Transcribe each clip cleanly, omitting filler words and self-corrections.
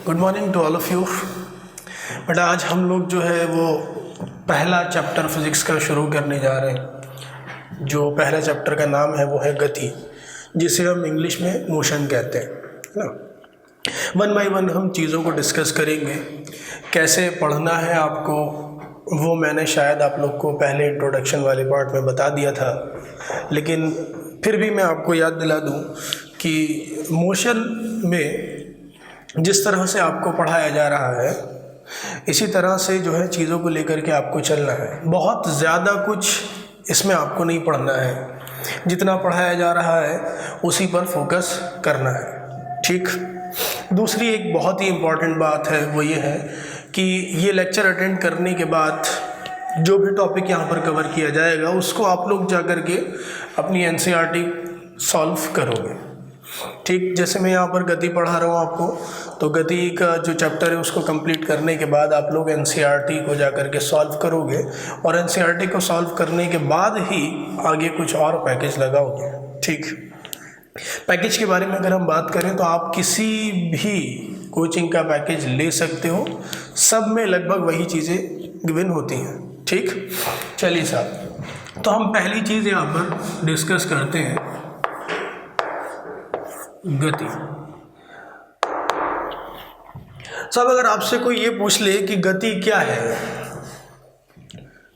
Good morning to all of you. बेटा आज हम लोग जो है वो पहला चैप्टर फिज़िक्स का शुरू करने जा रहे हैं। जो पहला चैप्टर का नाम है वो है गति, जिसे हम इंग्लिश में मोशन कहते हैं, है ना। वन बाय वन हम चीज़ों को डिस्कस करेंगे। कैसे पढ़ना है आपको वो मैंने शायद आप लोग को पहले इंट्रोडक्शन वाले पार्ट में बता दिया था, लेकिन फिर भी मैं आपको याद दिला दूं कि मोशन में जिस तरह से आपको पढ़ाया जा रहा है इसी तरह से जो है चीज़ों को लेकर के आपको चलना है। बहुत ज़्यादा कुछ इसमें आपको नहीं पढ़ना है, जितना पढ़ाया जा रहा है उसी पर फोकस करना है, ठीक। दूसरी एक बहुत ही इम्पॉर्टेंट बात है वो ये है कि ये लेक्चर अटेंड करने के बाद जो भी टॉपिक यहाँ पर कवर किया जाएगा उसको आप लोग जा कर के अपनी एनसीईआरटी सॉल्व करोगे, ठीक। जैसे मैं यहाँ पर गति पढ़ा रहा हूँ आपको, तो गति का जो चैप्टर है उसको कंप्लीट करने के बाद आप लोग एनसीईआरटी को जा कर के सॉल्व करोगे और एनसीईआरटी को सॉल्व करने के बाद ही आगे कुछ और पैकेज लगाओगे, ठीक। पैकेज के बारे में अगर हम बात करें तो आप किसी भी कोचिंग का पैकेज ले सकते हो, सब में लगभग वही चीज़ें गिवन होती हैं, ठीक। चलिए साहब, तो हम पहली चीज़ यहाँ पर डिस्कस करते हैं गति। सब अगर आपसे कोई ये पूछ ले कि गति क्या है,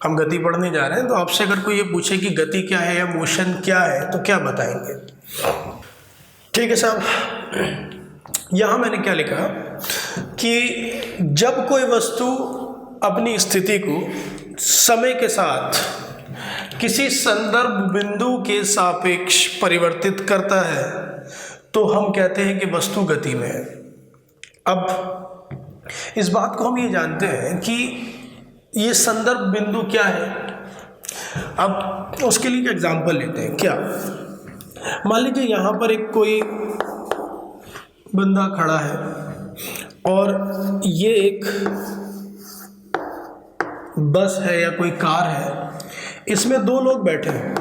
हम गति पढ़ने जा रहे हैं, तो आपसे अगर कोई ये पूछे कि गति क्या है या मोशन क्या है तो क्या बताएंगे? ठीक है साहब, यहाँ मैंने क्या लिखा कि जब कोई वस्तु अपनी स्थिति को समय के साथ किसी संदर्भ बिंदु के सापेक्ष परिवर्तित करता है तो हम कहते हैं कि वस्तु गति में है। अब इस बात को हम ये जानते हैं कि ये संदर्भ बिंदु क्या है। अब उसके लिए एक एग्जांपल लेते हैं। क्या, मान लीजिए यहाँ पर एक कोई बंदा खड़ा है और ये एक बस है या कोई कार है, इसमें दो लोग बैठे हैं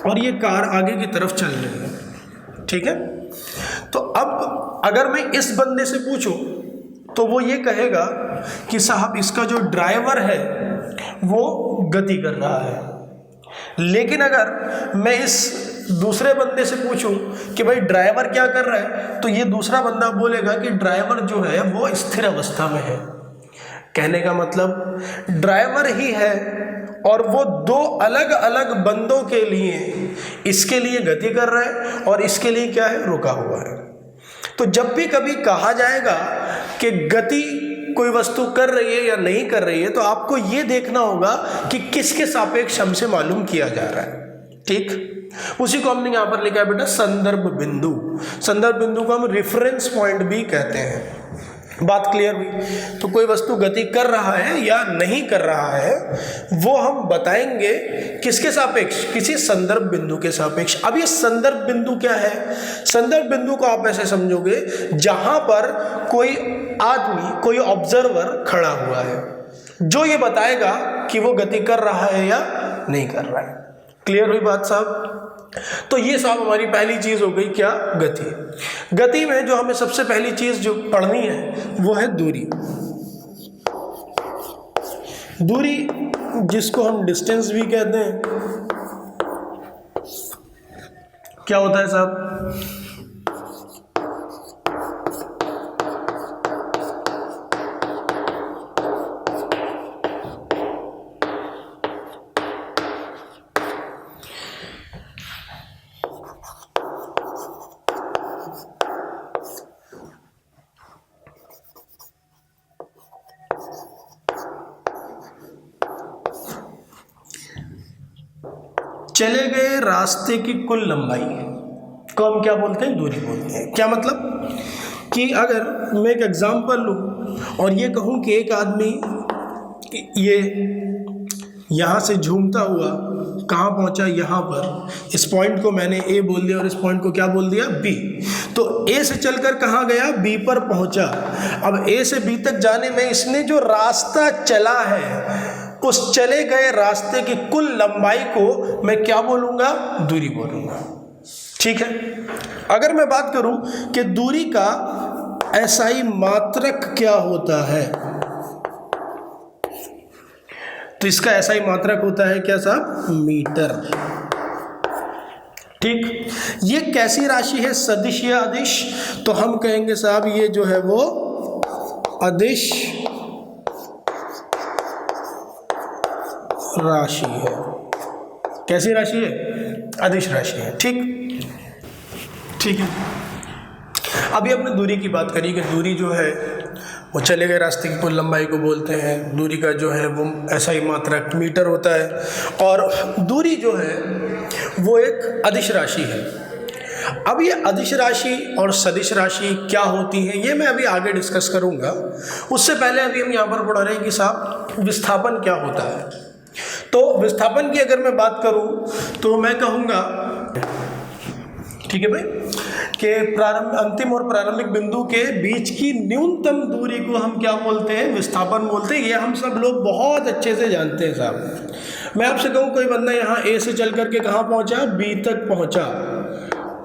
और ये कार आगे की तरफ चल रही है, ठीक है। तो अब अगर मैं इस बंदे से पूछूं तो वो ये कहेगा कि साहब इसका जो ड्राइवर है वो गति कर रहा है। लेकिन अगर मैं इस दूसरे बंदे से पूछूं कि भाई ड्राइवर क्या कर रहा है, तो ये दूसरा बंदा बोलेगा कि ड्राइवर जो है वो स्थिर अवस्था में है। कहने का मतलब ड्राइवर ही है और वो दो अलग अलग बंदों के लिए, इसके लिए गति कर रहा है और इसके लिए क्या है, रुका हुआ है। तो जब भी कभी कहा जाएगा कि गति कोई वस्तु कर रही है या नहीं कर रही है, तो आपको ये देखना होगा कि किसके सापेक्ष हमसे मालूम किया जा रहा है, ठीक। उसी को हमने यहाँ पर लिखा है बेटा संदर्भ बिंदु। संदर्भ बिंदु को हम रेफरेंस पॉइंट भी कहते हैं। बात क्लियर हुई? तो कोई वस्तु गति कर रहा है या नहीं कर रहा है वो हम बताएंगे किसके सापेक्ष, किसी संदर्भ बिंदु के सापेक्ष। अब ये संदर्भ बिंदु क्या है? संदर्भ बिंदु को आप ऐसे समझोगे जहां पर कोई आदमी, कोई ऑब्जर्वर खड़ा हुआ है जो ये बताएगा कि वो गति कर रहा है या नहीं कर रहा है। क्लियर हुई बात साहब? तो ये साहब हमारी पहली चीज हो गई, क्या, गति। गति में जो हमें सबसे पहली चीज जो पढ़नी है वो है दूरी। दूरी जिसको हम डिस्टेंस भी कहते हैं। क्या होता है साहब? चले गए रास्ते की कुल लंबाई को हम क्या बोलते हैं, दूरी बोलते हैं। क्या मतलब कि अगर मैं एक एग्जांपल लूँ और ये कहूँ कि एक आदमी ये यहाँ से झूमता हुआ कहाँ पहुँचा, यहाँ पर, इस पॉइंट को मैंने ए बोल दिया और इस पॉइंट को क्या बोल दिया, बी। तो ए से चलकर कहाँ गया, बी पर पहुँचा। अब ए से बी तक जाने में इसने जो रास्ता चला है उस चले गए रास्ते की कुल लंबाई को मैं क्या बोलूँगा, दूरी बोलूँगा, ठीक है। अगर मैं बात करूं कि दूरी का एसआई मात्रक क्या होता है, तो इसका एसआई मात्रक होता है क्या साहब, मीटर। ठीक, ये कैसी राशि है, सदिश या अदिश, तो हम कहेंगे साहब ये जो है वो अदिश राशि है। कैसी राशि है, अदिश राशि है। ठीक है। अभी हमने दूरी की बात करी कि दूरी जो है वो चले गए रास्ते की कुल लंबाई को बोलते हैं। दूरी का जो है वो ऐसा ही मात्रक मीटर होता है, और दूरी जो है वो एक अदिश राशि है। अब ये अदिश राशि और सदिश राशि क्या होती है ये मैं अभी आगे डिस्कस करूंगा। उससे पहले अभी हम यहाँ पर पढ़ रहे हैं कि साहब विस्थापन क्या होता है। तो विस्थापन की अगर मैं बात करूं तो मैं कहूँगा, ठीक है भाई, कि अंतिम और प्रारंभिक बिंदु के बीच की न्यूनतम दूरी को हम क्या बोलते हैं, विस्थापन बोलते हैं। ये हम सब लोग बहुत अच्छे से जानते हैं साहब। मैं आपसे कहूँ कोई बंदा यहाँ ए से चल करके कहाँ पहुँचा, बी तक पहुँचा,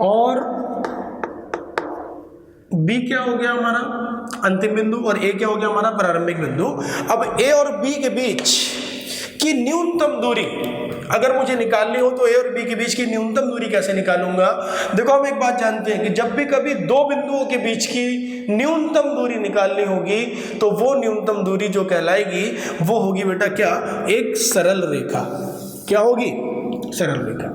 और बी क्या हो गया हमारा अंतिम बिंदु और ए क्या हो गया हमारा प्रारंभिक बिंदु। अब ए और बी के बीच की न्यूनतम दूरी अगर मुझे निकालनी हो तो ए और बी के बीच की न्यूनतम दूरी कैसे निकालूंगा। देखो हम एक बात जानते हैं कि जब भी कभी दो बिंदुओं के बीच की न्यूनतम दूरी निकालनी होगी तो वो न्यूनतम दूरी जो कहलाएगी वो होगी बेटा क्या, एक सरल रेखा। क्या होगी, सरल रेखा।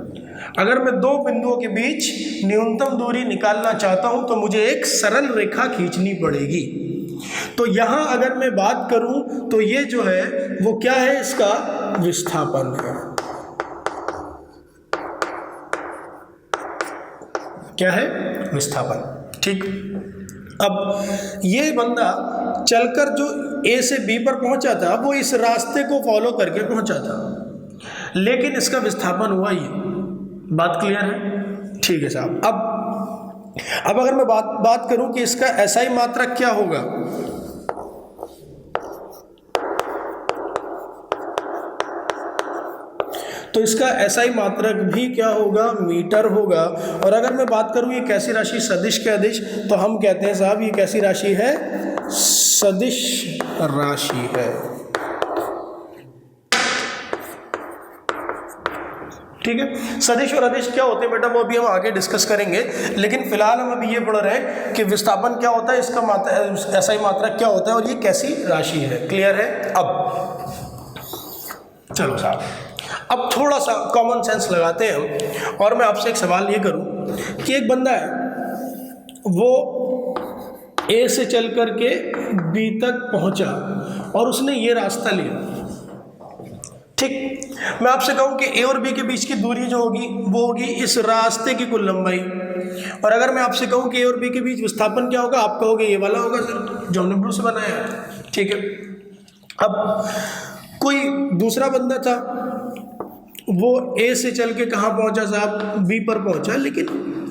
अगर मैं दो बिंदुओं के बीच न्यूनतम दूरी निकालना चाहता हूं तो मुझे एक सरल रेखा खींचनी पड़ेगी। तो यहां अगर मैं बात करूं तो ये जो है वो क्या है, इसका विस्थापन है। क्या है, विस्थापन। ठीक, अब ये बंदा चलकर जो ए से बी पर पहुंचा था वो इस रास्ते को फॉलो करके पहुंचा था, लेकिन इसका विस्थापन हुआ ये। बात क्लियर है, ठीक है साहब। अब अगर मैं बात करूं कि इसका एसआई मात्रक क्या होगा, तो इसका एसआई मात्रक भी क्या होगा, मीटर होगा। और अगर मैं बात करूं ये कैसी राशि, सदिश के अदिश, तो हम कहते हैं साहब ये कैसी राशि है, सदिश राशि है। ठीक है, सदिश और अदिश क्या होते हैं बेटा वो अभी हम आगे डिस्कस करेंगे, लेकिन फिलहाल हम अभी ये पढ़ रहे हैं कि विस्थापन क्या होता है, इसका एसआई मात्रक क्या होता है और ये कैसी राशि है। क्लियर है। अब चलो साहब, अब थोड़ा सा कॉमन सेंस लगाते हैं हम, और मैं आपसे एक सवाल ये करूं कि एक बंदा है वो ए से चल करके बी तक पहुंचा और उसने ये रास्ता लिया। ठीक, मैं आपसे कहूं कि ए और बी के बीच की दूरी जो होगी वो होगी इस रास्ते की कुल लंबाई। और अगर मैं आपसे कहूं कि ए और बी के बीच विस्थापन क्या होगा, आप कहोगे ये वाला होगा सर जो हमने ब्लू से बनाया है। ठीक है, अब कोई दूसरा बंदा था वो ए से चल के कहाँ पहुंचा साहब, बी पर पहुंचा, लेकिन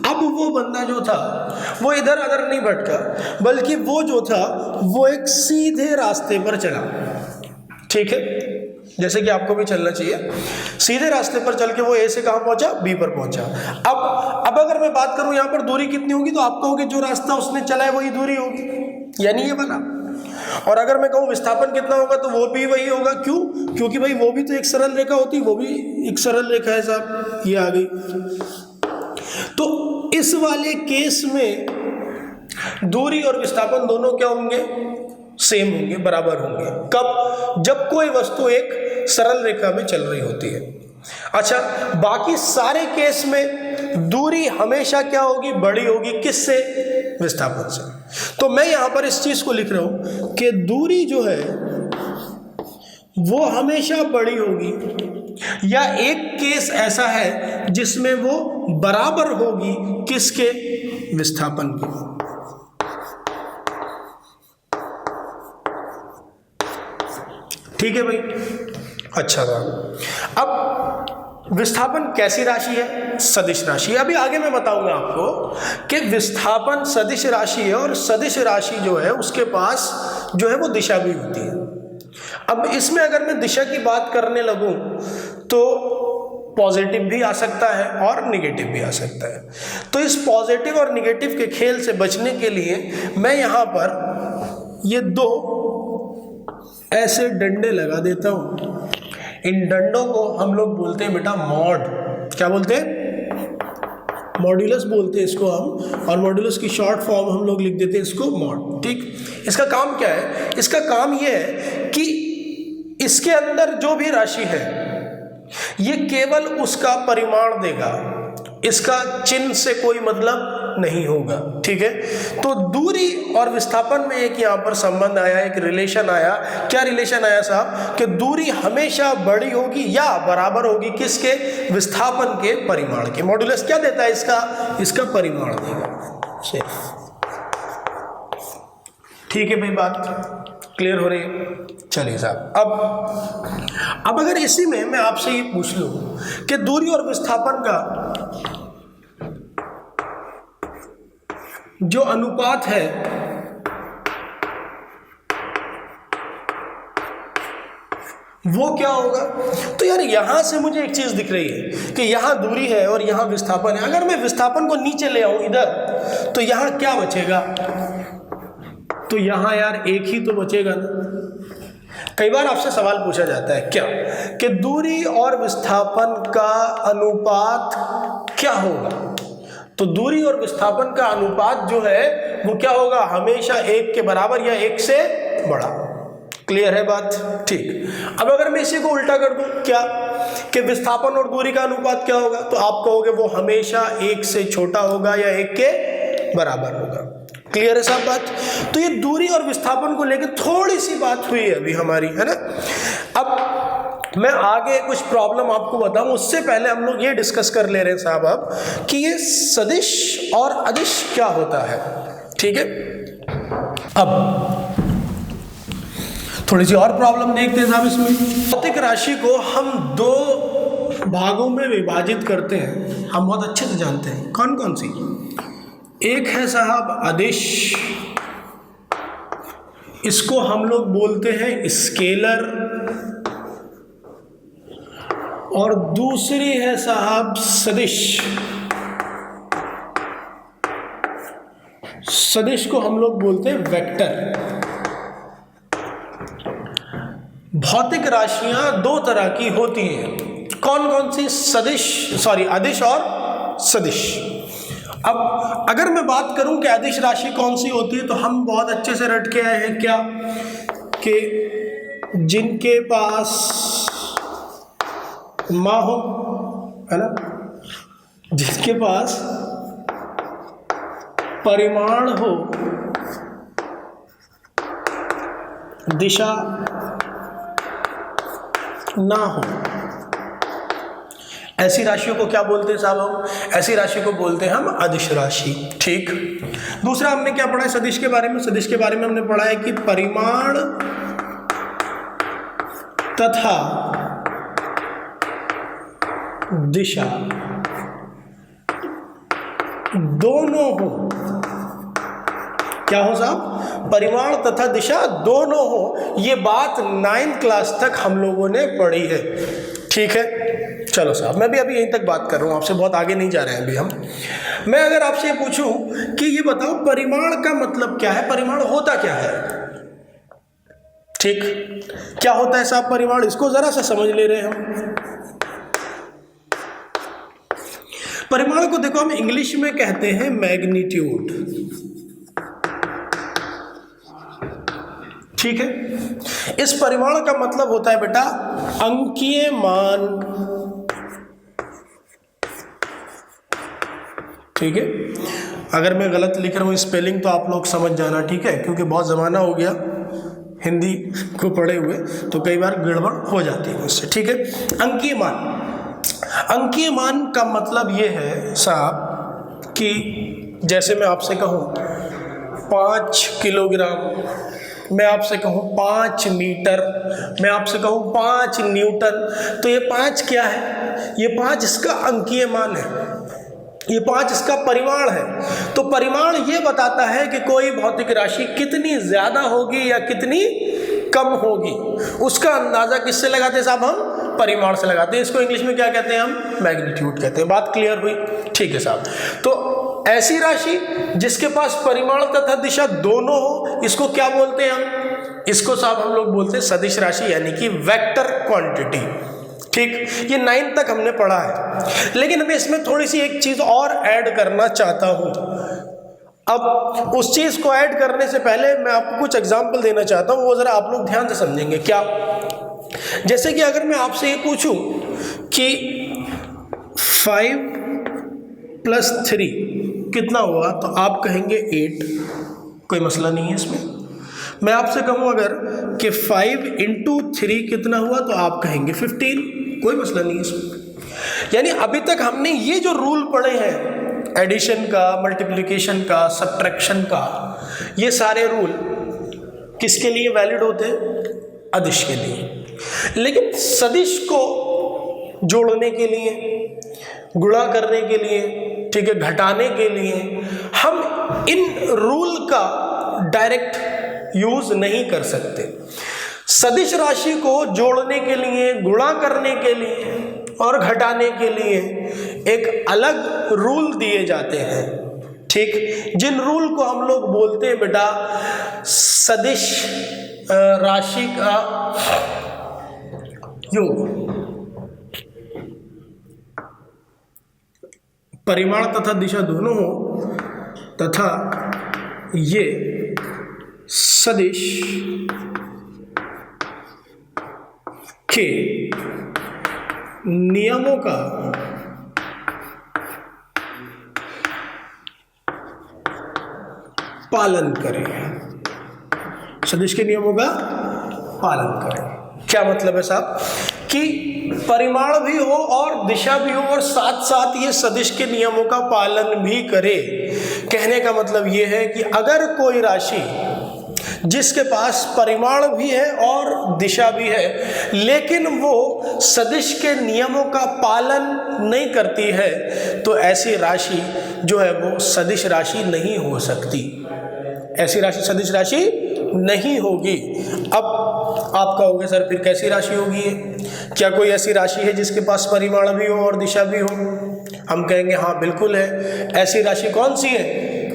अब वो बंदा जो था वो इधर उधर नहीं भटका, बल्कि वो जो था वो एक सीधे रास्ते पर चला। ठीक है, जैसे कि आपको भी चलना चाहिए, सीधे रास्ते पर चल के वो ए से कहाँ पहुंचा, बी पर पहुंचा। अब अगर मैं बात करूं यहाँ पर दूरी कितनी होगी, तो आप कहोगे जो रास्ता उसने चला है वही दूरी होगी, यानी ये वाला। और अगर मैं कहूँ विस्थापन कितना होगा तो वो भी वही होगा। क्यों, क्योंकि भाई वो भी तो एक सरल रेखा होती, वो भी एक सरल रेखा है साहब, ये आ गई। तो इस वाले केस में दूरी और विस्थापन दोनों क्या होंगे, सेम होंगे, बराबर होंगे। कब, जब कोई वस्तु एक सरल रेखा में चल रही होती है। अच्छा, बाकी सारे केस में दूरी हमेशा क्या होगी, बड़ी होगी, किससे, विस्थापन से। तो मैं यहां पर इस चीज को लिख रहा हूं कि दूरी जो है वो हमेशा बड़ी होगी, या एक केस ऐसा है जिसमें वो बराबर होगी किसके, विस्थापन के। ठीक है भाई, अच्छा था। अब विस्थापन कैसी राशि है, सदिश राशि। अभी आगे मैं बताऊंगा आपको कि विस्थापन सदिश राशि है, और सदिश राशि जो है उसके पास जो है वो दिशा भी होती है। अब इसमें अगर मैं दिशा की बात करने लगूं तो पॉजिटिव भी आ सकता है और निगेटिव भी आ सकता है। तो इस पॉजिटिव और निगेटिव के खेल से बचने के लिए मैं यहाँ पर ये दो ऐसे डंडे लगा देता हूँ। इन डंडों को हम लोग बोलते हैं बेटा मॉड। क्या बोलते हैं? मॉड्यूलस बोलते हैं इसको हम, और मॉड्यूलस की शॉर्ट फॉर्म हम लोग लिख देते हैं इसको मॉड। ठीक, इसका काम क्या है? इसका काम ये है कि इसके अंदर जो भी राशि है ये केवल उसका परिमाण देगा, इसका चिन्ह से कोई मतलब नहीं होगा। ठीक है, तो दूरी और विस्थापन में एक यहाँ पर संबंध आया, एक रिलेशन आया। क्या रिलेशन आया साहब? कि दूरी हमेशा बड़ी होगी या बराबर होगी किसके? विस्थापन के परिमाण के। मॉड्यूलस क्या देता है? इसका परिमाण देगा सिर्फ। ठीक है भाई, बात क्लियर हो रही है? चलिए साहब, अब अगर इसी में मैं आपसे ये पूछ लूं कि दूरी और विस्थापन का जो अनुपात है वो क्या होगा? तो यार यहां से मुझे एक चीज दिख रही है कि यहां दूरी है और यहां विस्थापन है। अगर मैं विस्थापन को नीचे ले आऊं इधर, तो यहां क्या बचेगा? तो यहां यार एक ही तो बचेगा ना। कई बार आपसे सवाल पूछा जाता है क्या कि दूरी और विस्थापन का अनुपात क्या होगा? तो दूरी और विस्थापन का अनुपात जो है वो क्या होगा? हमेशा एक के बराबर या एक से बड़ा। क्लियर है बात? ठीक। अब अगर मैं इसी को उल्टा कर दूं, क्या कि विस्थापन और दूरी का अनुपात क्या होगा? तो आप कहोगे वो हमेशा एक से छोटा होगा या एक के बराबर होगा। क्लियर है सब बात? तो ये दूरी और विस्थापन को लेकर थोड़ी सी बात हुई है अभी हमारी, है ना। अब मैं आगे कुछ प्रॉब्लम आपको बताऊं, उससे पहले हम लोग ये डिस्कस कर ले रहे हैं साहब अब कि ये सदिश और अदिश क्या होता है। ठीक है, अब थोड़ी सी और प्रॉब्लम देखते हैं साहब इसमें। भौतिक राशि को हम दो भागों में विभाजित करते हैं, हम बहुत अच्छे से जानते हैं। कौन कौन सी? एक है साहब अदिश, इसको हम लोग बोलते हैं स्केलर, और दूसरी है साहब सदिश। सदिश को हम लोग बोलते हैं वेक्टर। भौतिक राशियां दो तरह की होती हैं। कौन कौन सी? अदिश और सदिश। अब अगर मैं बात करूं कि अदिश राशि कौन सी होती है, तो हम बहुत अच्छे से रट के आए हैं क्या कि जिनके पास माँ हो, है ना, जिसके पास परिमाण हो, दिशा ना हो, ऐसी राशियों को क्या बोलते हैं साहब हम? ऐसी राशि को बोलते हैं हम अदिश राशि। ठीक। दूसरा हमने क्या पढ़ा है सदिश के बारे में? सदिश के बारे में हमने पढ़ा है कि परिमाण तथा दिशा दोनों हो। क्या हो साहब? परिमाण तथा दिशा दोनों हो। ये बात 9th क्लास तक हम लोगों ने पढ़ी है। ठीक है, चलो साहब, मैं भी अभी यहीं तक बात कर रहा हूँ, आपसे बहुत आगे नहीं जा रहे हैं अभी हम। मैं अगर आपसे पूछूं कि ये बताओ परिमाण का मतलब क्या है, परिमाण होता क्या है? ठीक, क्या होता है साहब परिमाण? इसको जरा सा समझ ले रहे हैं हम। परिमाण को देखो हम इंग्लिश में कहते हैं मैग्नीट्यूड। ठीक है, इस परिमाण का मतलब होता है बेटा अंकीय मान। ठीक है, अगर मैं गलत लिख रहा हूँ स्पेलिंग तो आप लोग समझ जाना, ठीक है, क्योंकि बहुत ज़माना हो गया हिंदी को पढ़े हुए, तो कई बार गड़बड़ हो जाती है मुझसे। ठीक है, अंकीय मान। अंकीय मान का मतलब ये है साहब कि जैसे मैं आपसे कहूँ 5 किलोग्राम, मैं आपसे कहूँ 5 मीटर, मैं आपसे कहूँ 5 न्यूटन, तो ये 5 क्या है? ये 5 इसका अंकीय मान है, ये 5 इसका परिमाण है। तो परिमाण ये बताता है कि कोई भौतिक राशि कितनी ज़्यादा होगी या कितनी कम होगी उसका अंदाजा किससे लगाते हैं साहब? हम परिमाण से लगाते हैं। इसको इंग्लिश में क्या कहते हैं? हम मैग्नीट्यूड कहते हैं। बात क्लियर हुई? ठीक है साहब। तो ऐसी राशि जिसके पास परिमाण तथा दिशा दोनों हो, इसको क्या बोलते हैं हम? इसको साहब हम लोग बोलते हैं सदिश राशि, यानी कि वेक्टर क्वांटिटी। ठीक, ये 9 तक हमने पढ़ा है, लेकिन मैं इसमें थोड़ी सी एक चीज और ऐड करना चाहता हूं। अब उस चीज को ऐड करने से पहले मैं आपको कुछ एग्जांपल देना चाहता हूं, वो जरा आप लोग ध्यान से समझेंगे। क्या? जैसे कि अगर मैं आपसे ये पूछूं कि 5 + 3 कितना हुआ, तो आप कहेंगे 8, कोई मसला नहीं है इसमें। मैं आपसे कहूं अगर कि 5 × 3 कितना हुआ, तो आप कहेंगे 15, कोई मसला नहीं है इसमें। यानी अभी तक हमने ये जो रूल पढ़े हैं, एडिशन का, मल्टीप्लिकेशन का, सब्ट्रैक्शन का, ये सारे रूल किसके लिए वैलिड होते हैं? अदिश के लिए। लेकिन सदिश को जोड़ने के लिए, गुणा करने के लिए, ठीक है, घटाने के लिए हम इन रूल का डायरेक्ट यूज नहीं कर सकते। सदिश राशि को जोड़ने के लिए, गुणा करने के लिए और घटाने के लिए एक अलग रूल दिए जाते हैं। ठीक, जिन रूल को हम लोग बोलते हैं बेटा सदिश राशि का योग। परिमाण तथा दिशा दोनों हो तथा ये सदिश के नियमों का पालन करें। सदिश के नियमों का पालन करें। क्या मतलब है साहब? कि परिमाण भी हो और दिशा भी हो और साथ साथ ये सदिश के नियमों का पालन भी करे। कहने का मतलब ये है कि अगर कोई राशि जिसके पास परिमाण भी है और दिशा भी है, लेकिन वो सदिश के नियमों का पालन नहीं करती है, तो ऐसी राशि जो है वो सदिश राशि नहीं हो सकती। ऐसी राशि सदिश राशि नहीं होगी। अब आप कहोगे सर फिर कैसी राशि होगी ये? क्या कोई ऐसी राशि है जिसके पास परिमाण भी हो और दिशा भी हो? हम कहेंगे हाँ बिल्कुल है। ऐसी राशि कौन सी है?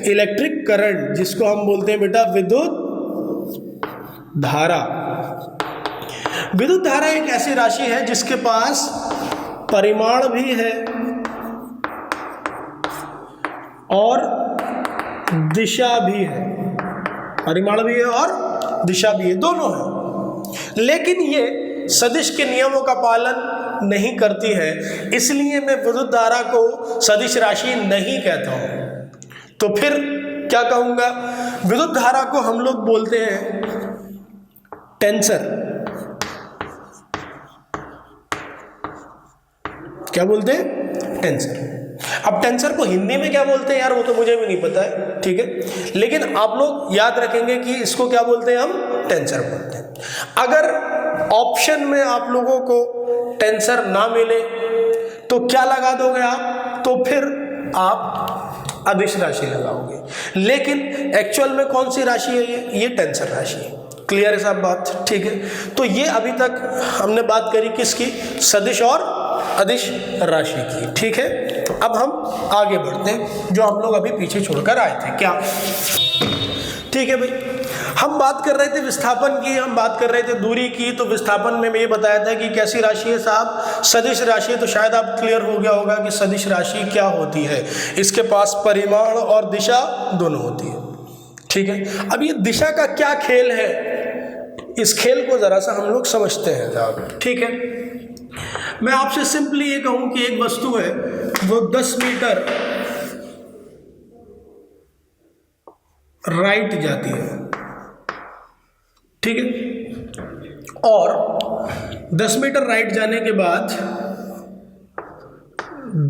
इलेक्ट्रिक करंट, जिसको हम बोलते हैं बेटा विद्युत धारा। विद्युत धारा एक ऐसी राशि है जिसके पास परिमाण भी है और दिशा भी है। परिमाण भी है और दिशा भी है, दोनों है, लेकिन ये सदिश के नियमों का पालन नहीं करती है। इसलिए मैं विद्युत धारा को सदिश राशि नहीं कहता हूं। तो फिर क्या कहूंगा? विद्युत धारा को हम लोग बोलते हैं टेंसर। क्या बोलते हैं? टेंसर। अब टेंसर को हिंदी में क्या बोलते हैं यार, वो तो मुझे भी नहीं पता है, ठीक है, लेकिन आप लोग याद रखेंगे कि इसको क्या बोलते हैं? हम टेंसर बोलते हैं। अगर ऑप्शन में आप लोगों को टेंसर ना मिले तो क्या लगा दोगे आप? तो फिर आप अदिश राशि लगाओगे। लेकिन एक्चुअल में कौन सी राशि है? ये टेंसर राशि है। क्लियर है साहब बात? ठीक है। तो ये अभी तक हमने बात करी किसकी? सदिश और अदिश राशि की। ठीक है, अब हम आगे बढ़ते हैं, जो हम लोग अभी पीछे छोड़कर आए थे। क्या? ठीक है भाई, हम बात कर रहे थे विस्थापन की, हम बात कर रहे थे दूरी की। तो विस्थापन में ये बताया था कि कैसी राशि है साहब? सदिश राशि। तो शायद आप क्लियर हो गया होगा कि सदिश राशि क्या होती है। इसके पास परिमाण और दिशा दोनों होती है। ठीक है, अब ये दिशा का क्या खेल है, इस खेल को जरा सा हम लोग समझते हैं साहब। ठीक है, मैं आपसे सिंपली ये कहूं कि एक वस्तु है वो 10 मीटर राइट जाती है, ठीक है, और 10 मीटर राइट जाने के बाद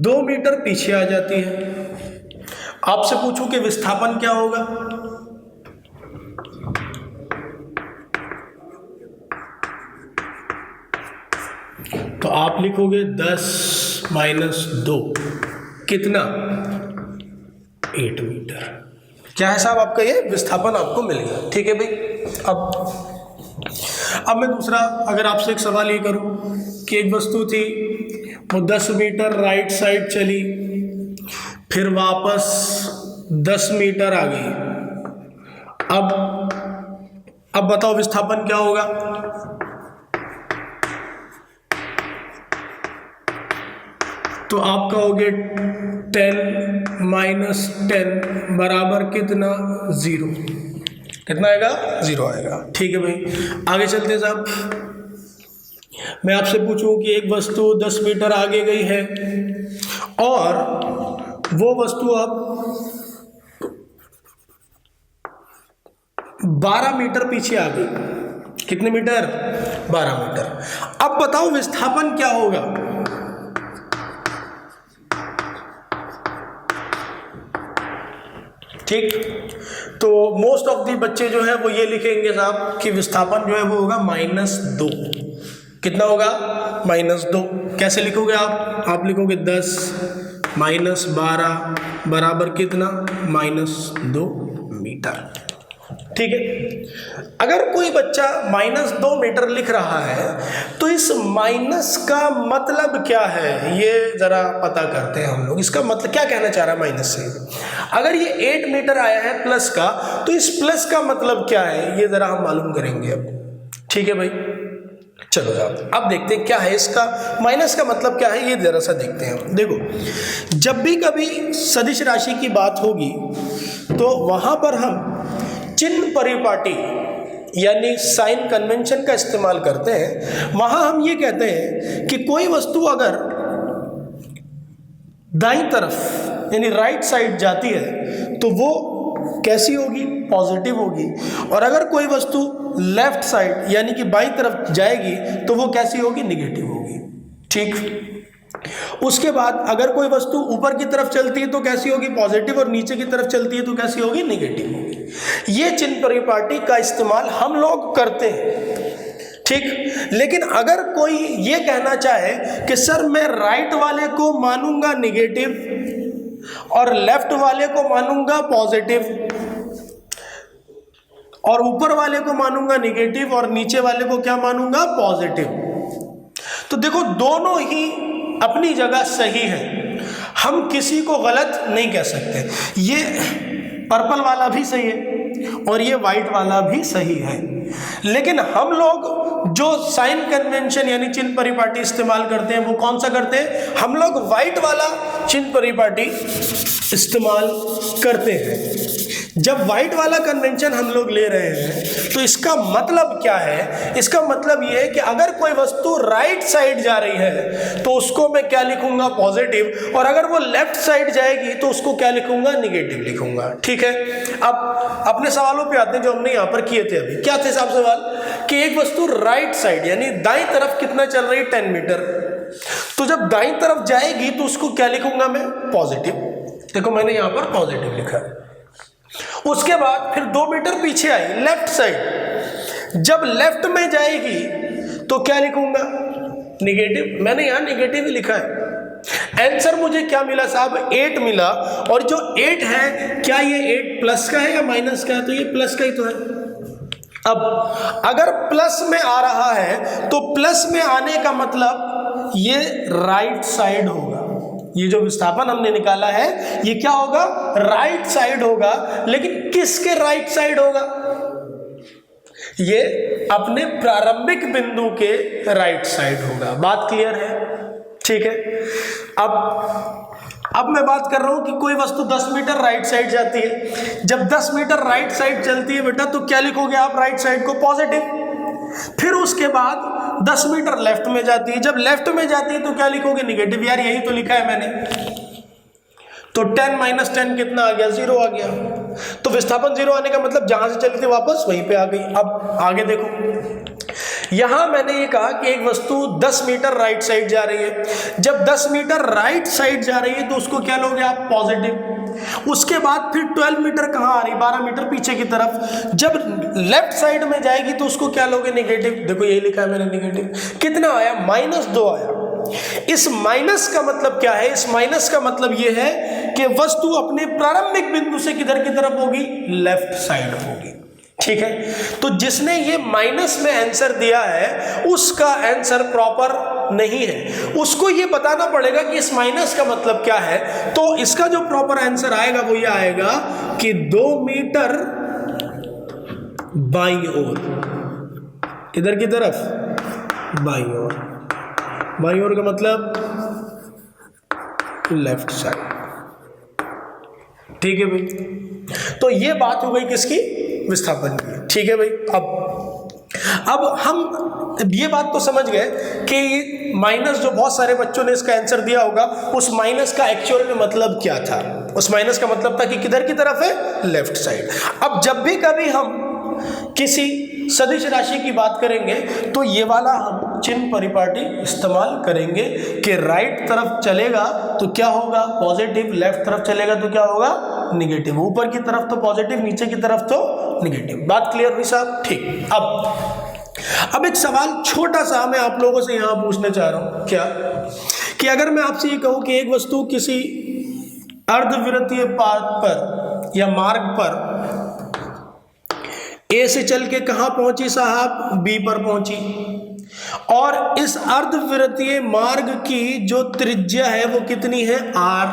2 मीटर पीछे आ जाती है। आपसे पूछूं कि विस्थापन क्या होगा? तो आप लिखोगे 10 - 2 कितना? 8 मीटर। क्या है साहब आपका? ये विस्थापन आपको मिल गया। ठीक है भाई, अब अब मैं दूसरा अगर आपसे एक सवाल ये करूं कि एक वस्तु थी, वो 10 मीटर राइट साइड चली, फिर वापस 10 मीटर आ गई। अब बताओ विस्थापन क्या होगा? तो आप कहोगे 10 माइनस 10 बराबर कितना? 0। कितना आएगा? 0 आएगा। ठीक है भाई, आगे चलते हैं साहब। मैं आपसे पूछूं कि एक वस्तु 10 मीटर आगे गई है और वो वस्तु अब 12 मीटर पीछे आ गई। कितने मीटर? 12 मीटर। अब बताओ विस्थापन क्या होगा? ठीक, तो मोस्ट ऑफ दी बच्चे जो है वो ये लिखेंगे साहब कि विस्थापन जो है वो होगा -2। कितना होगा? -2। कैसे लिखोगे आप लिखोगे 10 माइनस 12 बराबर कितना? -2 मीटर। ठीक है, अगर कोई बच्चा -2 मीटर लिख रहा है तो इस माइनस का मतलब क्या है, ये जरा पता करते हैं हम लोग। इसका मतलब क्या कहना चाह रहा है माइनस से? अगर ये 8 मीटर आया है प्लस का, तो इस प्लस का मतलब क्या है, ये जरा हम मालूम करेंगे अब। ठीक है भाई, चलो साहब अब देखते हैं क्या है इसका माइनस का मतलब क्या है, ये जरा सा देखते हैं। देखो, जब भी कभी सदिश राशि की बात होगी तो वहां पर हम चिन्ह परिपाटी यानी साइन कन्वेंशन का इस्तेमाल करते हैं। वहां हम ये कहते हैं कि कोई वस्तु अगर दाईं तरफ यानी राइट साइड जाती है तो वो कैसी होगी? पॉजिटिव होगी। और अगर कोई वस्तु लेफ्ट साइड यानी कि बाईं तरफ जाएगी तो वो कैसी होगी? निगेटिव होगी। ठीक, उसके बाद अगर कोई वस्तु ऊपर की तरफ चलती है तो कैसी होगी? पॉजिटिव। और नीचे की तरफ चलती है तो कैसी होगी? निगेटिव होगी। ये चिन्ह परिपाटी का इस्तेमाल हम लोग करते हैं। ठीक, लेकिन अगर कोई ये कहना चाहे कि सर मैं राइट वाले को मानूंगा निगेटिव और लेफ्ट वाले को मानूंगा पॉजिटिव और ऊपर वाले को मानूंगा निगेटिव और नीचे वाले को क्या मानूंगा? पॉजिटिव, तो देखो दोनों ही अपनी जगह सही है, हम किसी को गलत नहीं कह सकते। ये पर्पल वाला भी सही है और ये वाइट वाला भी सही है, लेकिन हम लोग जो साइन कन्वेंशन यानी चिन्ह परिपाटी इस्तेमाल करते हैं वो कौन सा करते हैं? हम लोग वाइट वाला चिन्ह परिपाटी इस्तेमाल करते हैं। जब वाइट वाला कन्वेंशन हम लोग ले रहे हैं तो इसका मतलब क्या है? इसका मतलब ये है कि अगर कोई वस्तु राइट साइड जा रही है तो उसको मैं क्या लिखूंगा? पॉजिटिव। और अगर वो लेफ्ट साइड जाएगी तो उसको क्या लिखूंगा? निगेटिव लिखूंगा। ठीक है, अब अपने सवालों पे आते हैं जो हमने यहाँ पर किए थे अभी। क्या थे साहब सवाल? कि एक वस्तु राइट साइड यानी दाईं तरफ कितना चल रही है? 10 मीटर। तो जब दाईं तरफ जाएगी तो उसको क्या लिखूंगा मैं? पॉजिटिव। देखो मैंने यहाँ पर पॉजिटिव लिखा है। उसके बाद फिर 2 मीटर पीछे आई लेफ्ट साइड, जब लेफ्ट में जाएगी तो क्या लिखूंगा? निगेटिव। मैंने यहां निगेटिव ही लिखा है। आंसर मुझे क्या मिला साहब? 8 मिला। और जो 8 है क्या ये 8 प्लस का है या माइनस का है? तो ये प्लस का ही तो है। अब अगर प्लस में आ रहा है तो प्लस में आने का मतलब ये राइट साइड होगा। ये जो विस्थापन हमने निकाला है ये क्या होगा? राइट साइड होगा। लेकिन किसके राइट साइड होगा? ये अपने प्रारंभिक बिंदु के राइट साइड होगा। बात क्लियर है? ठीक है, अब मैं बात कर रहा हूं कि कोई वस्तु 10 मीटर राइट साइड जाती है। जब 10 मीटर राइट साइड चलती है बेटा तो क्या लिखोगे आप? राइट साइड को पॉजिटिव। फिर उसके बाद 10 मीटर लेफ्ट में जाती है। जब लेफ्ट में जाती है तो क्या लिखोगे? निगेटिव। यार यही तो लिखा है मैंने। तो 10 माइनस 10 कितना आ गया? 0 आ गया। तो विस्थापन 0 आने का मतलब जहां से चली थी वापस वहीं पे आ गई। अब आगे देखो, यहां मैंने ये कहा कि एक वस्तु 10 मीटर राइट साइड जा रही है। जब 10 मीटर राइट साइड जा रही है तो उसको क्या लोगे आप? पॉजिटिव। उसके बाद फिर 12 मीटर कहां आ रही? 12 मीटर पीछे की तरफ। जब लेफ्ट साइड में जाएगी तो उसको क्या लोगे? निगेटिव। देखो यही लिखा है मैंने निगेटिव। कितना आया? -2 आया। इस माइनस का मतलब क्या है? इस माइनस का मतलब यह है कि वस्तु अपने प्रारंभिक बिंदु से किधर की तरफ होगी? लेफ्ट साइड होगी। ठीक है, तो जिसने ये माइनस में आंसर दिया है उसका आंसर प्रॉपर नहीं है, उसको ये बताना पड़ेगा कि इस माइनस का मतलब क्या है। तो इसका जो प्रॉपर आंसर आएगा वो ये आएगा कि 2 मीटर बाईं ओर, किधर की तरफ, बाईं ओर। बाईं ओर का मतलब लेफ्ट साइड, ठीक है भाई। तो ये बात हो गई किसकी, विस्थापन की, ठीक है भाई। अब हम ये बात तो समझ गए कि माइनस जो बहुत सारे बच्चों ने इसका आंसर दिया होगा, उस माइनस का एक्चुअल में मतलब क्या था। उस माइनस का मतलब था कि किधर की तरफ है, लेफ्ट साइड। अब जब भी कभी हम किसी सदिश राशि की बात करेंगे तो ये वाला हम चिन्ह परिपाटी इस्तेमाल करेंगे कि राइट तरफ चलेगा तो क्या होगा, पॉजिटिव, लेफ्ट तरफ चलेगा तो क्या होगा, निगेटिव। ऊपर की तरफ तो पॉजिटिव, नीचे की तरफ तो निगेटिव। बात क्लियर हुई साहब, ठीक। अब एक सवाल छोटा सा मैं आप लोगों से यहां पूछना चाह रहा हूं, क्या कि अगर मैं आपसे ये कहूं कि एक वस्तु किसी अर्धवृत्तीय पाथ पर या मार्ग पर ए से चल के कहां पहुंची साहब, बी पर पहुंची, और इस अर्धवृत्तीय मार्ग की जो त्रिज्या है वो कितनी है, r।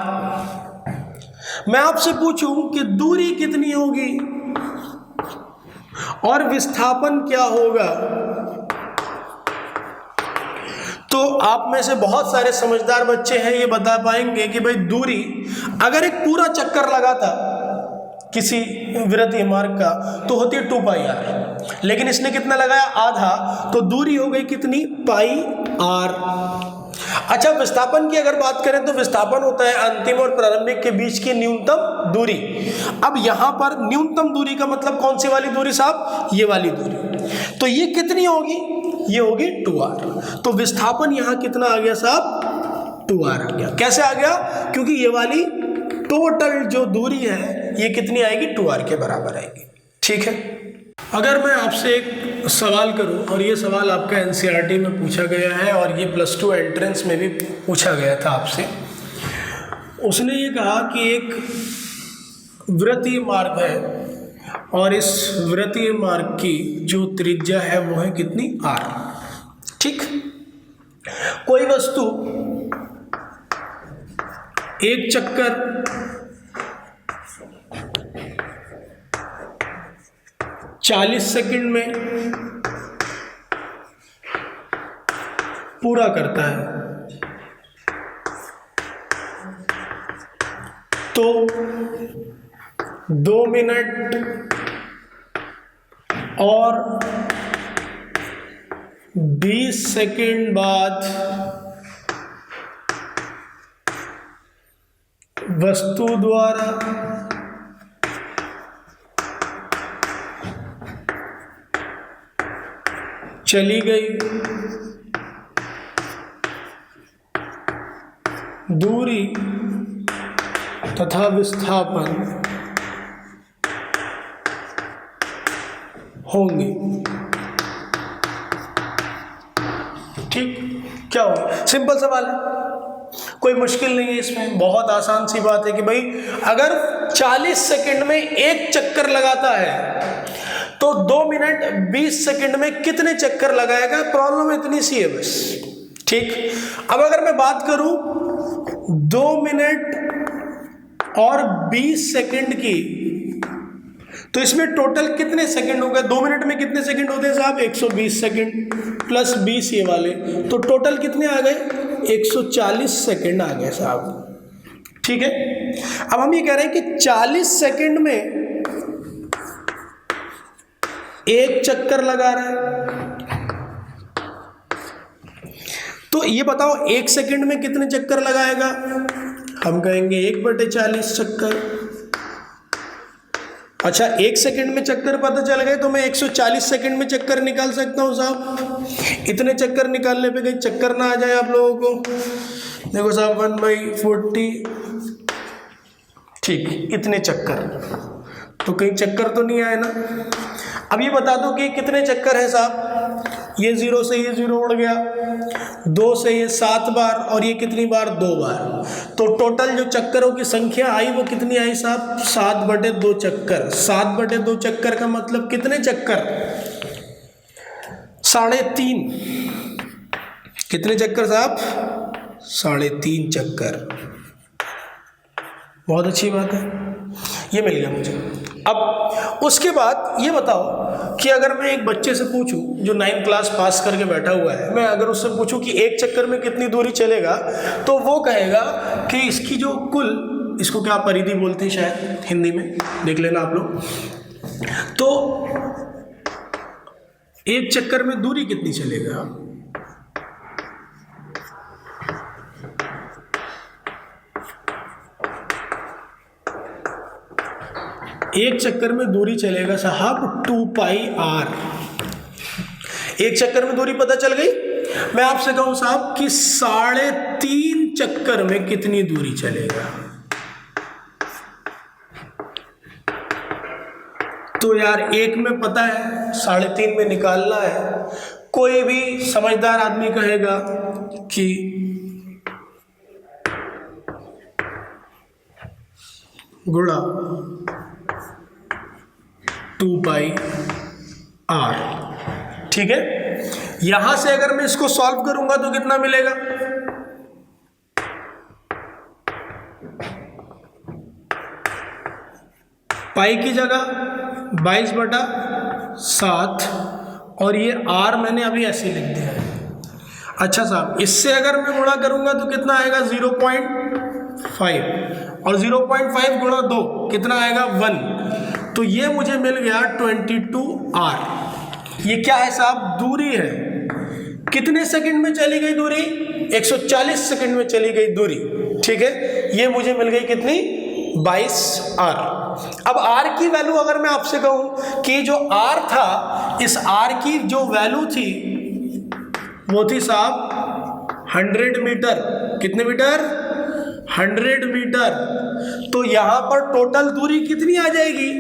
मैं आपसे पूछूं कि दूरी कितनी होगी और विस्थापन क्या होगा, तो आप में से बहुत सारे समझदार बच्चे हैं, ये बता पाएंगे कि भाई दूरी अगर एक पूरा चक्कर लगाता किसी वृत्तीय मार्ग का तो होती है 2πr, लेकिन इसने कितना लगाया, आधा, तो दूरी हो गई कितनी, πr। अच्छा, विस्थापन की अगर बात करें तो विस्थापन होता है अंतिम और प्रारंभिक के बीच की न्यूनतम दूरी। अब यहां पर न्यूनतम दूरी का मतलब कौन सी वाली दूरी साहब, ये वाली दूरी। तो ये कितनी होगी, ये होगी 2r। तो विस्थापन यहां कितना आ गया साहब, 2r आ गया। कैसे आ गया, क्योंकि ये वाली टोटल जो दूरी है ये कितनी आएगी, 2r के बराबर आएगी, ठीक है। अगर मैं आपसे एक सवाल करूं, और ये सवाल आपका एनसीईआरटी में पूछा गया है और ये +2 एंट्रेंस में भी पूछा गया था आपसे, उसने ये कहा कि एक वृत्तीय मार्ग है और इस वृत्तीय मार्ग की जो त्रिज्या है वो है कितनी, r, ठीक। कोई वस्तु एक चक्कर 40 सेकंड में पूरा करता है, तो 2 मिनट और 20 सेकंड बाद वस्तु द्वारा चली गई दूरी तथा विस्थापन होंगे, ठीक। क्या होगा, सिंपल सवाल है, कोई मुश्किल नहीं है इसमें, बहुत आसान सी बात है कि भाई अगर 40 सेकंड में एक चक्कर लगाता है तो 2 मिनट 20 सेकंड में कितने चक्कर लगाएगा, प्रॉब्लम इतनी सी है बस, ठीक। अब अगर मैं बात करूं 2 मिनट और 20 सेकंड की, तो इसमें टोटल कितने सेकंड हो गए, 2 मिनट में कितने सेकंड होते हैं साहब, 120 सेकंड प्लस 20 ये वाले, तो टोटल कितने आ गए, 140 सेकंड आ गए साहब, ठीक है। अब हम ये कह रहे हैं कि 40 सेकंड में एक चक्कर लगा रहा है, तो ये बताओ 1 सेकंड में कितने चक्कर लगाएगा, हम कहेंगे 1/40 चक्कर। अच्छा, 1 सेकंड में चक्कर पता चल गए तो मैं 140 सेकंड में चक्कर निकाल सकता हूँ साहब। इतने चक्कर निकालने पे कहीं चक्कर ना आ जाए आप लोगों को। देखो साहब 1/40, ठीक, इतने चक्कर, तो कहीं चक्कर तो नहीं आए ना। अब ये बता दो कि कितने चक्कर है साहब, ये 0 से ये 0 उड़ गया, 2 से ये 7 बार, और ये कितनी बार, 2 बार। तो टोटल जो चक्करों की संख्या आई वो कितनी आई साहब, 7/2 चक्कर। 7/2 चक्कर का मतलब कितने चक्कर, 3.5। कितने चक्कर साहब, 3.5 चक्कर। बहुत अच्छी बात है, ये मिल गया मुझे। अब उसके बाद ये बताओ कि अगर मैं एक बच्चे से पूछूं जो 9th क्लास पास करके बैठा हुआ है, मैं अगर उससे पूछूं कि एक चक्कर में कितनी दूरी चलेगा, तो वो कहेगा कि इसकी जो कुल, इसको क्या परिधि बोलते हैं शायद हिंदी में, देख लेना आप लोग। तो एक चक्कर में दूरी कितनी चलेगा, एक चक्कर में दूरी चलेगा साहब 2πr। एक चक्कर में दूरी पता चल गई। मैं आपसे कहूं साहब कि 3.5 चक्कर में कितनी दूरी चलेगा, तो यार एक में पता है, 3.5 में निकालना है। कोई भी समझदार आदमी कहेगा कि गुणा 2πr, ठीक है। यहां से अगर मैं इसको सॉल्व करूंगा तो कितना मिलेगा, पाई की जगह 22/7, और ये r मैंने अभी ऐसे लिख दिया है। अच्छा साहब, इससे अगर मैं गुणा करूंगा तो कितना आएगा, 0.5, और 0.5 गुणा 2 कितना आएगा, 1। तो ये मुझे मिल गया 22r। ये क्या है साहब, दूरी है। कितने सेकंड में चली गई दूरी, 140 सेकंड में चली गई दूरी, ठीक है। ये मुझे मिल गई कितनी, 22r। अब r की वैल्यू अगर मैं आपसे कहूं कि जो r था, इस r की जो वैल्यू थी वो थी साहब 100 मीटर। कितने मीटर, 100 मीटर। तो यहां पर टोटल दूरी कितनी आ जाएगी,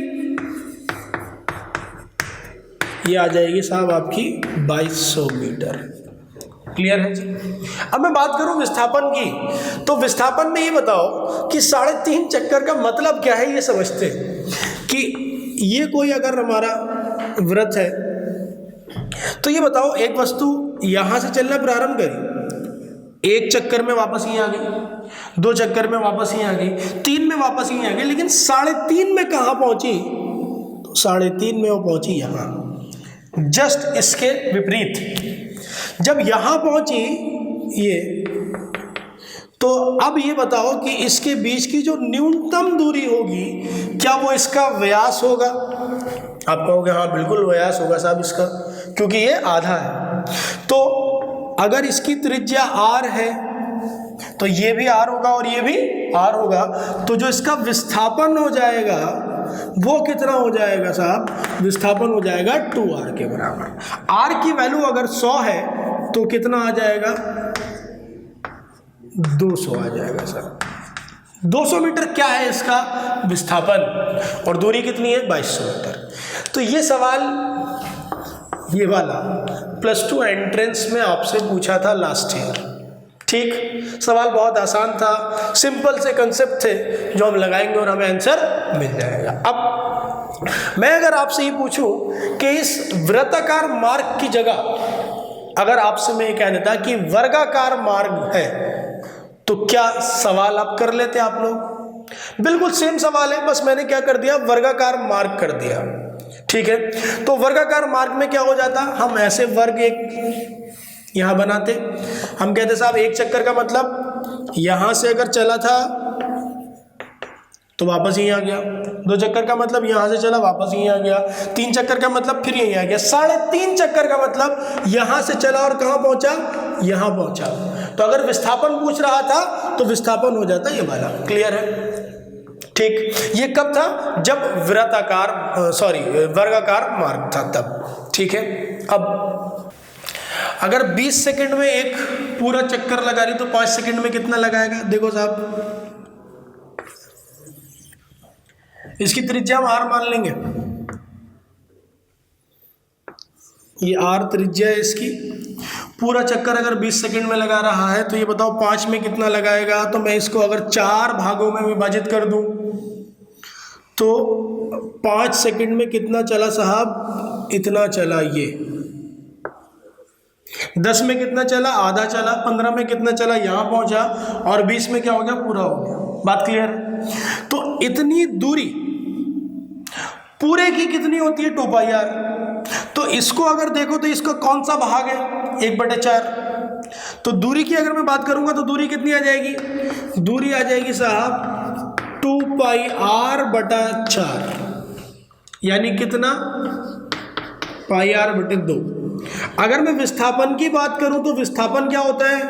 ये आ जाएगी साहब आपकी 2200 मीटर। क्लियर है जी। अब मैं बात करूं विस्थापन की, तो विस्थापन में ये बताओ कि 3.5 चक्कर का मतलब क्या है, ये समझते हैं कि ये कोई अगर हमारा वृत्त है, तो ये बताओ एक वस्तु यहां से चलना प्रारंभ करी, एक चक्कर में वापस ही आ गई, 2 चक्कर में वापस ही आ गई, 3 में वापस ही आ गई, लेकिन 3.5 में कहां पहुंची, 3.5 में वो पहुंची यहां। जस्ट इसके विपरीत जब यहां पहुंची ये, तो अब ये बताओ कि इसके बीच की जो न्यूनतम दूरी होगी, क्या वो इसका व्यास होगा। आप कहोगे हाँ बिल्कुल व्यास होगा साहब इसका, क्योंकि ये आधा है। तो अगर इसकी त्रिज्या r है तो ये भी r होगा और ये भी r होगा, तो जो इसका विस्थापन हो जाएगा वो कितना हो जाएगा साहब, विस्थापन हो जाएगा 2r के बराबर। r की वैल्यू अगर 100 है तो कितना आ जाएगा, 200 आ जाएगा सर। 200 मीटर क्या है इसका विस्थापन, और दूरी कितनी है, 2200 मीटर। तो ये सवाल, ये वाला +2 एंट्रेंस में आपसे पूछा था लास्ट ईयर, ठीक। सवाल बहुत आसान था, सिंपल से कंसेप्ट थे जो हम लगाएंगे और हमें आंसर मिल जाएगा। अब मैं अगर आपसे ये पूछूं कि इस वृत्ताकार मार्ग की जगह अगर आपसे मैं ये कह देता कि वर्गाकार मार्ग है, तो क्या सवाल आप कर लेते आप लोग। बिल्कुल सेम सवाल है, बस मैंने क्या कर दिया, वर्गाकार मार्ग कर दिया, ठीक है। तो वर्गाकार मार्ग में क्या हो जाता, हम ऐसे वर्ग एक यहां बनाते, हम कहते साहब एक चक्कर का मतलब यहां से अगर चला था तो वापस यहीं आ गया, 2 चक्कर का मतलब यहां से चला वापस यहीं आ गया, 3 चक्कर का मतलब फिर यहीं आ गया, 3.5 चक्कर का मतलब यहां से चला और कहां पहुंचा, यहां पहुंचा। तो अगर विस्थापन पूछ रहा था तो विस्थापन हो जाता ये वाला। क्लियर है, ठीक। ये कब था, जब वर्गाकार मार्ग था तब, ठीक है। अब अगर 20 सेकंड में एक पूरा चक्कर लगा रही तो 5 सेकंड में कितना लगाएगा, देखो साहब इसकी त्रिज्या हम r मान लेंगे, ये r त्रिज्या है इसकी। पूरा चक्कर अगर 20 सेकंड में लगा रहा है तो ये बताओ 5 में कितना लगाएगा। तो मैं इसको अगर 4 भागों में विभाजित कर दूं तो 5 सेकंड में कितना चला साहब, इतना चला। ये 10 में कितना चला, आधा चला। 15 में कितना चला, यहाँ पहुंचा। और 20 में क्या हो गया, पूरा हो गया। बात क्लियर है। तो इतनी दूरी पूरे की कितनी होती है, 2πr। तो इसको अगर देखो तो इसका कौन सा भाग है, 1/4। तो दूरी की अगर मैं बात करूंगा तो दूरी कितनी आ जाएगी, दूरी आ जाएगी साहब 2πr/4, यानी कितना, πr/2। अगर मैं विस्थापन की बात करूं तो विस्थापन क्या होता है,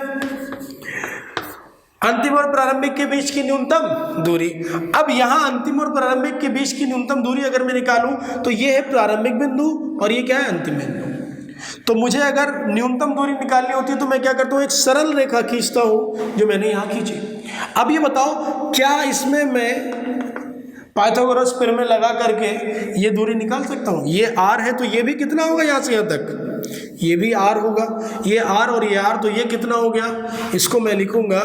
अंतिम और प्रारंभिक के बीच की न्यूनतम दूरी। अब यहां अंतिम और प्रारंभिक के बीच की न्यूनतम दूरी अगर मैं निकालूं तो ये है प्रारंभिक बिंदु और ये क्या है, अंतिम बिंदु। तो मुझे अगर न्यूनतम दूरी निकालनी होती है तो मैं क्या करता हूं, एक सरल रेखा खींचता हूं जो मैंने यहां खींची। अब ये बताओ क्या इसमें मैं पाइथागोरस प्रमेय लगा करके ये दूरी निकाल सकता हूँ। ये r है तो ये भी कितना होगा, यहाँ से यहाँ तक ये भी r होगा, ये r और ये r, तो ये कितना हो गया, इसको मैं लिखूंगा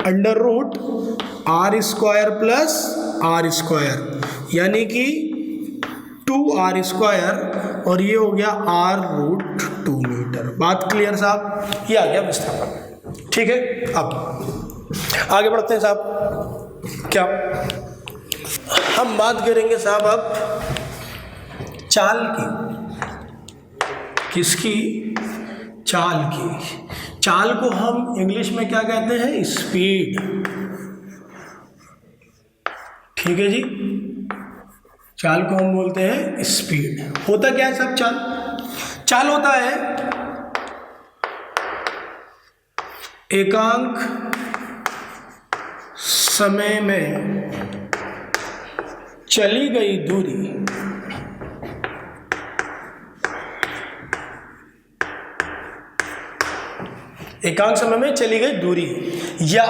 √r² प्लस r², यानी कि 2r², और ये हो गया r√2 मीटर। बात क्लियर साहब, ये आ गया विस्थापन। ठीक है, अब आगे बढ़ते हैं साहब। क्या हम बात करेंगे साहब अब चाल की। किसकी, चाल की। चाल को हम इंग्लिश में क्या कहते हैं, स्पीड। ठीक है जी, चाल को हम बोलते हैं स्पीड। होता क्या है साहब चाल, चाल होता है एकांक समय में चली गई दूरी एकांक समय में चली गई दूरी, या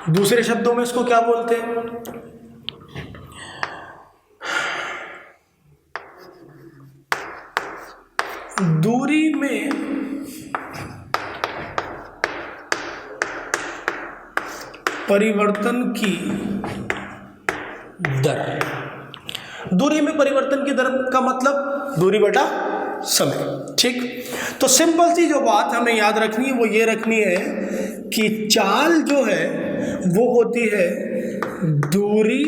दूसरे शब्दों में इसको क्या बोलते हैं, दूरी में परिवर्तन की दर। दूरी में परिवर्तन की दर का मतलब दूरी बटा समय। ठीक, तो सिंपल सी जो बात हमें याद रखनी है वो ये रखनी है कि चाल जो है वो होती है दूरी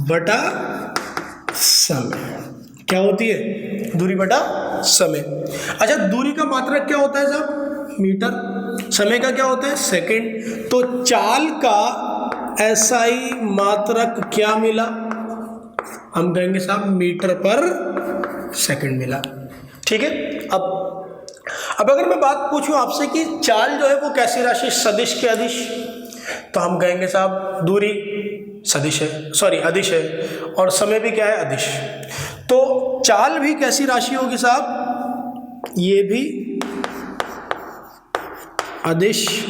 बटा समय। क्या होती है, दूरी बटा समय। अच्छा, दूरी का मात्रक क्या होता है साहब, मीटर। समय का क्या होता है, सेकंड। तो चाल का एसआई मात्रक क्या मिला, हम कहेंगे साहब मीटर पर सेकंड मिला। ठीक है, अब अगर मैं बात पूछूं आपसे कि चाल जो है वो कैसी राशि, सदिश के अदिश, तो हम कहेंगे साहब दूरी सदिश है, सॉरी अदिश है, और समय भी क्या है, अदिश। तो चाल भी कैसी राशि होगी साहब, ये भी अदिश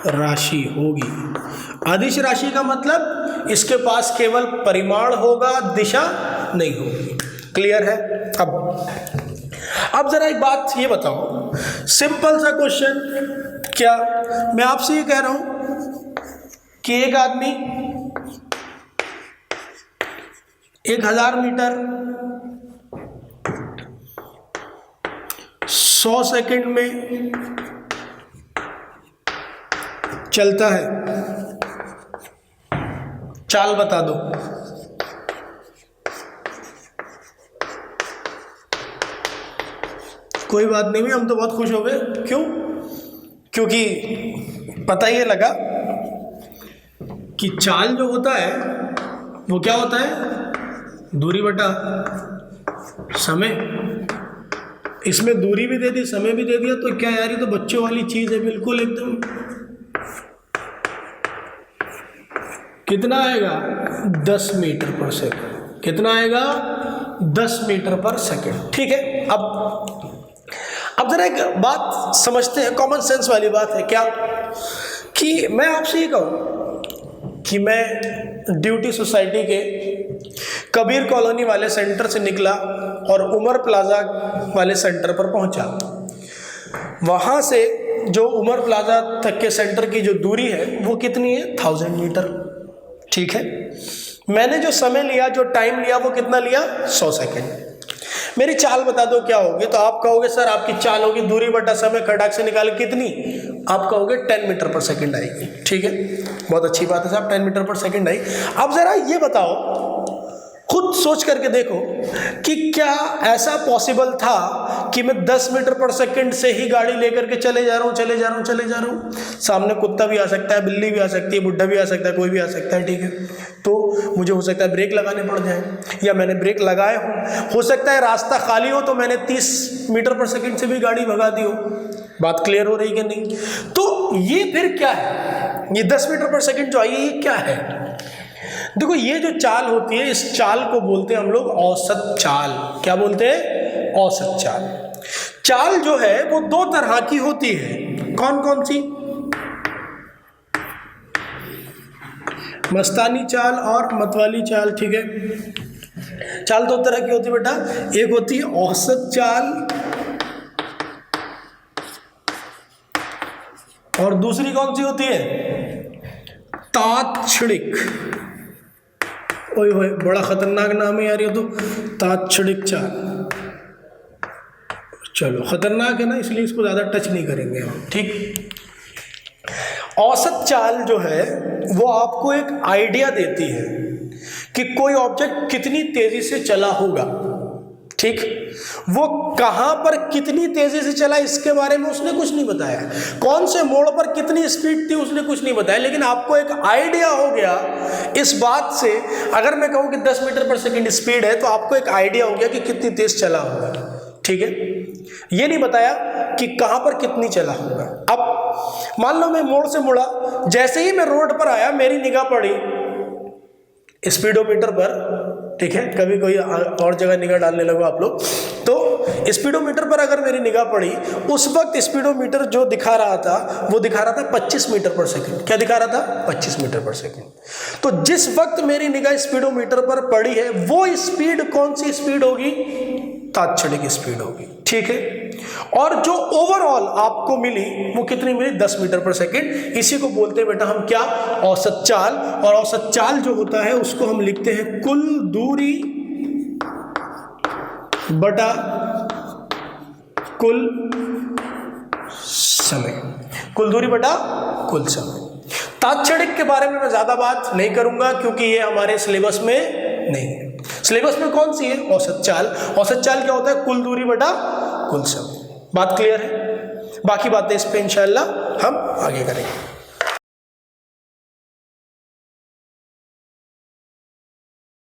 राशि होगी। अदिश राशि का मतलब इसके पास केवल परिमाण होगा, दिशा नहीं होगी। क्लियर है। अब जरा एक बात ये बताओ, सिंपल सा क्वेश्चन, क्या मैं आपसे ये कह रहा हूं कि एक आदमी 1000 मीटर 100 सेकंड में चलता है, चाल बता दो। कोई बात नहीं भी, हम तो बहुत खुश हो गए। क्यों, क्योंकि पता ये लगा कि चाल जो होता है वो क्या होता है, दूरी बटा समय। इसमें दूरी भी दे दी, समय भी दे दिया, तो क्या यार, ये तो बच्चों वाली चीज है बिल्कुल एकदम। कितना आएगा, 10 मीटर पर सेकंड। कितना आएगा, 10 मीटर पर सेकंड। ठीक है, अब जरा एक बात समझते हैं, कॉमन सेंस वाली बात है। क्या कि मैं आपसे ये कहूँ कि मैं ड्यूटी सोसाइटी के कबीर कॉलोनी वाले सेंटर से निकला और उमर प्लाजा वाले सेंटर पर पहुंचा। वहां से जो उमर प्लाजा तक के सेंटर की जो दूरी है वो कितनी है? 1000 मीटर। ठीक है, मैंने जो समय लिया, जो टाइम लिया, वो कितना लिया? 100 सेकेंड। मेरी चाल बता दो क्या होगी? तो आप कहोगे सर आपकी चाल होगी दूरी बटा समय, खटाक से निकाल कितनी? आप कहोगे 10 मीटर पर सेकेंड आएगी। ठीक है, बहुत अच्छी बात है साहब, 10 मीटर पर सेकेंड आई। अब जरा ये बताओ, खुद सोच करके देखो कि क्या ऐसा पॉसिबल था कि मैं 10 मीटर पर सेकंड से ही गाड़ी लेकर के चले जा रहा हूँ। सामने कुत्ता भी आ सकता है, बिल्ली भी आ सकती है, बुड्ढा भी आ सकता है, कोई भी आ सकता है। ठीक है, तो मुझे हो सकता है ब्रेक लगाने पड़ जाए, या मैंने ब्रेक लगाए हो सकता है रास्ता खाली हो तो मैंने 30 मीटर पर सेकंड से भी गाड़ी भगा दी हो। बात क्लियर हो रही कि नहीं? तो ये फिर क्या है? ये 10 मीटर पर सेकंड जो आई है, ये क्या है? देखो, ये जो चाल होती है, इस चाल को बोलते हैं हम लोग औसत चाल। क्या बोलते हैं? औसत चाल। चाल जो है वो 2 तरह की होती है। कौन कौन सी? मस्तानी चाल और मतवाली चाल। ठीक है, चाल 2 तरह की होती है बेटा। एक होती है औसत चाल और दूसरी कौन सी होती है? तात्क्षणिक। ओए होए, बड़ा खतरनाक नाम है यार ये तो, तात्क्षणिक चाल। चलो, खतरनाक है ना, इसलिए इसको ज़्यादा टच नहीं करेंगे हम। ठीक, औसत चाल जो है वो आपको एक आइडिया देती है कि कोई ऑब्जेक्ट कितनी तेजी से चला होगा। ठीक, वो कहां पर कितनी तेजी से चला इसके बारे में उसने कुछ नहीं बताया, कौन से मोड़ पर कितनी स्पीड थी उसने कुछ नहीं बताया, लेकिन आपको एक आइडिया हो गया इस बात से। अगर मैं कहूं कि 10 मीटर पर सेकंड स्पीड है तो आपको एक आइडिया हो गया कि कितनी तेज चला होगा। ठीक है, ये नहीं बताया कि कहां पर कितनी चला होगा। अब मान लो मैं मोड़ से मुड़ा, जैसे ही मैं रोड पर आया मेरी निगाह पड़ी स्पीडोमीटर पर। ठीक है, कभी कोई और जगह निगाह डालने लगो आप लोग, तो स्पीडोमीटर पर अगर मेरी निगाह पड़ी, उस वक्त स्पीडोमीटर जो दिखा रहा था वो दिखा रहा था 25 मीटर पर सेकंड। क्या दिखा रहा था? 25 मीटर पर सेकंड। तो जिस वक्त मेरी निगाह स्पीडोमीटर पर पड़ी है वो स्पीड कौन सी स्पीड होगी? तात्क्षणिक स्पीड होगी। ठीक है, और जो ओवरऑल आपको मिली वो कितनी मिली? 10 मीटर पर सेकंड। इसी को बोलते हैं बेटा हम क्या? औसत चाल। और औसत चाल जो होता है उसको हम लिखते हैं कुल दूरी बटा कुल समय। कुल दूरी बटा कुल समय। तात्क्षणिक के बारे में मैं ज्यादा बात नहीं करूंगा क्योंकि ये हमारे सिलेबस में नहीं है। सिलेबस में कौन सी है? औसत चाल। औसत चाल क्या होता है? कुल दूरी बटा कुल समय। बात क्लियर है? बाकी बातें इस पे इंशाल्लाह हम आगे करेंगे।